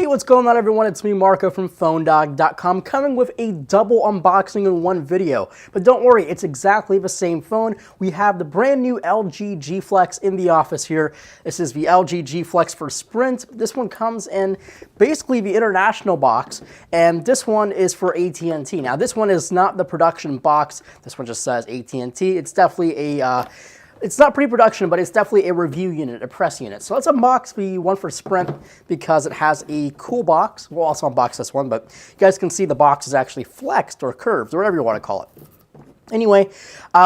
Hey, what's going on everyone? It's me, Marco from PhoneDog.com, coming with a double unboxing in one video. But don't worry, it's exactly the same phone. We have the brand new LG G Flex in the office here. This is the LG G Flex for Sprint. This one comes in basically the international box, and this one is for AT&T. Now, this one is not the production box. This one just says AT&T. It's definitely a it's not pre-production, but it's definitely a review unit, a press unit. So let's unbox the one for Sprint because it has a cool box. We'll also unbox this one, but you guys can see the box is actually flexed or curved, or whatever you want to call it. Anyway,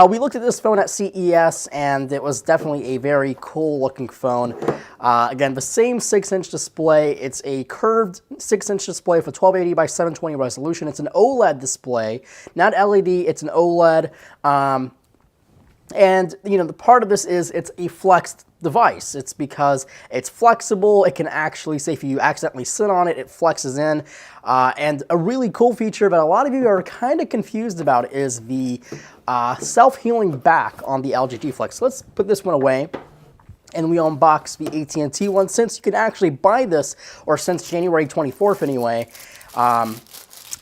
we looked at this phone at CES, and it was definitely a very cool looking phone. Again, the same 6-inch display. It's a curved 6-inch display with a 1280 by 720 resolution. It's an OLED display, not LED, it's an OLED. And, you know, the part of this is it's a flexed device. It's because it's flexible. It can actually, say if you accidentally sit on it, it flexes in. And a really cool feature that a lot of you are kind of confused about is the self-healing back on the LG G Flex. So let's put this one away. And we unbox the AT&T one, since you can actually buy this, or since January 24th anyway. And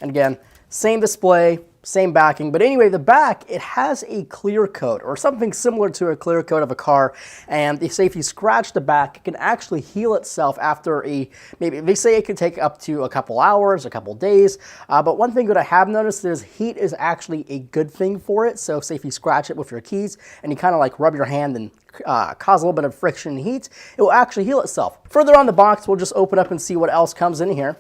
again, same display, same backing, but anyway, the back, it has a clear coat or something similar to a clear coat of a car, and they say if you scratch the back, it can actually heal itself after maybe they say it could take up to a couple hours, a couple days, but one thing that I have noticed is heat is actually a good thing for it. So say if you scratch it with your keys and you kind of like rub your hand and cause a little bit of friction and heat, it will actually heal itself. Further on the box, we'll just open up and see what else comes in here.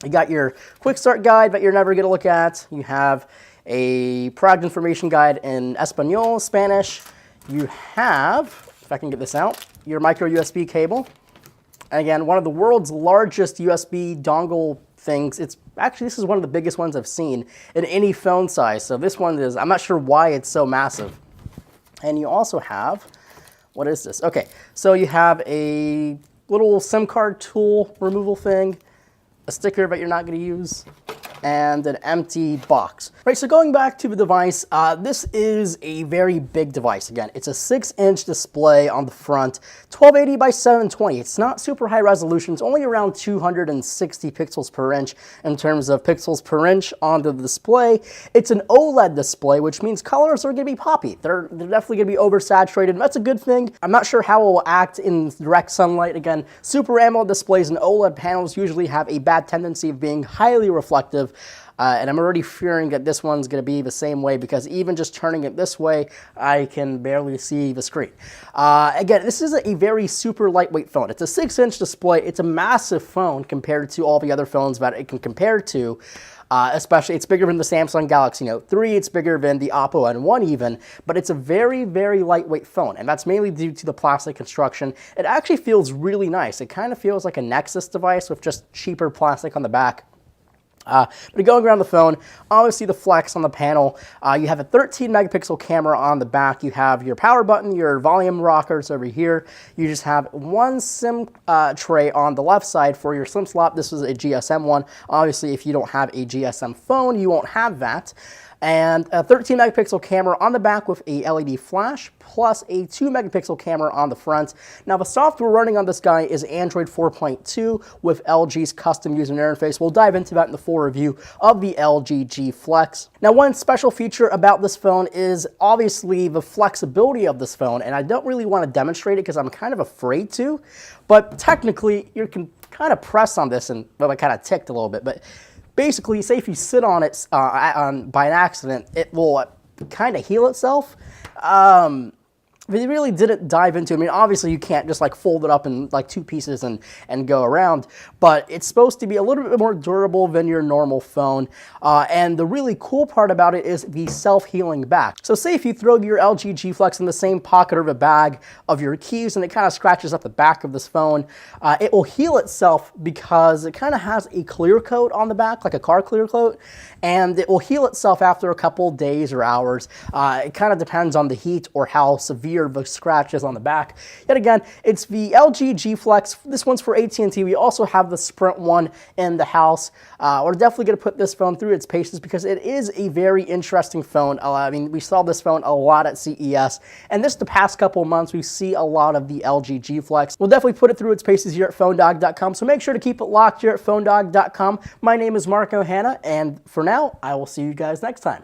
You got your quick start guide that you're never going to look at. You have a product information guide in Espanol, Spanish. You have, if I can get this out, your micro USB cable. And again, one of the world's largest USB dongle things. It's actually, this is one of the biggest ones I've seen in any phone size. So this one is, I'm not sure why it's so massive. And you also have, what is this? Okay, so you have a little SIM card tool removal thing, a sticker that you're not going to use, and an empty box. Right, so going back to the device, this is a very big device. Again, it's a 6-inch display on the front, 1280 by 720. It's not super high resolution. It's only around 260 pixels per inch in terms of pixels per inch on the display. It's an OLED display, which means colors are going to be poppy. They're definitely going to be oversaturated, and that's a good thing. I'm not sure how it will act in direct sunlight. Again, Super AMOLED displays and OLED panels usually have a bad tendency of being highly reflective. And I'm already fearing that this one's going to be the same way, because even just turning it this way, I can barely see the screen. Again, this is a very super lightweight phone. It's a 6-inch display. It's a massive phone compared to all the other phones that it can compare to. Especially, it's bigger than the Samsung Galaxy Note 3, it's bigger than the Oppo N1 even, but it's a very, very lightweight phone, and that's mainly due to the plastic construction. It actually feels really nice. It kind of feels like a Nexus device with just cheaper plastic on the back. But going around the phone, obviously the flex on the panel, you have a 13 megapixel camera on the back, you have your power button, your volume rockers over here, you just have one SIM tray on the left side for your SIM slot. This is a GSM one. Obviously, if you don't have a GSM phone, you won't have that. And a 13 megapixel camera on the back with a LED flash, plus a 2 megapixel camera on the front. Now, the software running on this guy is Android 4.2 with LG's custom user interface. We'll dive into that in the full review of the LG G Flex. Now, one special feature about this phone is obviously the flexibility of this phone, and I don't really want to demonstrate it because I'm kind of afraid to, but technically you can kind of press on this, and well, I kind of ticked a little bit, but basically, say if you sit on it by an accident, it will kind of heal itself. They really didn't dive into it. I mean, obviously you can't just like fold it up in like 2 pieces and go around, but it's supposed to be a little bit more durable than your normal phone. And the really cool part about it is the self-healing back. So say if you throw your LG G Flex in the same pocket or the bag of your keys and it kind of scratches up the back of this phone, it will heal itself because it kind of has a clear coat on the back, like a car clear coat, and it will heal itself after a couple days or hours. It kind of depends on the heat or how severe or the scratches on the back. Yet again, it's the LG G Flex. This one's for AT&T. We also have the Sprint one in the house. We're definitely going to put this phone through its paces because it is a very interesting phone. I mean, we saw this phone a lot at CES, and this the past couple of months we see a lot of the LG G Flex. We'll definitely put it through its paces here at PhoneDog.com, so make sure to keep it locked here at PhoneDog.com. My name is Marco Hanna, and for now, I will see you guys next time.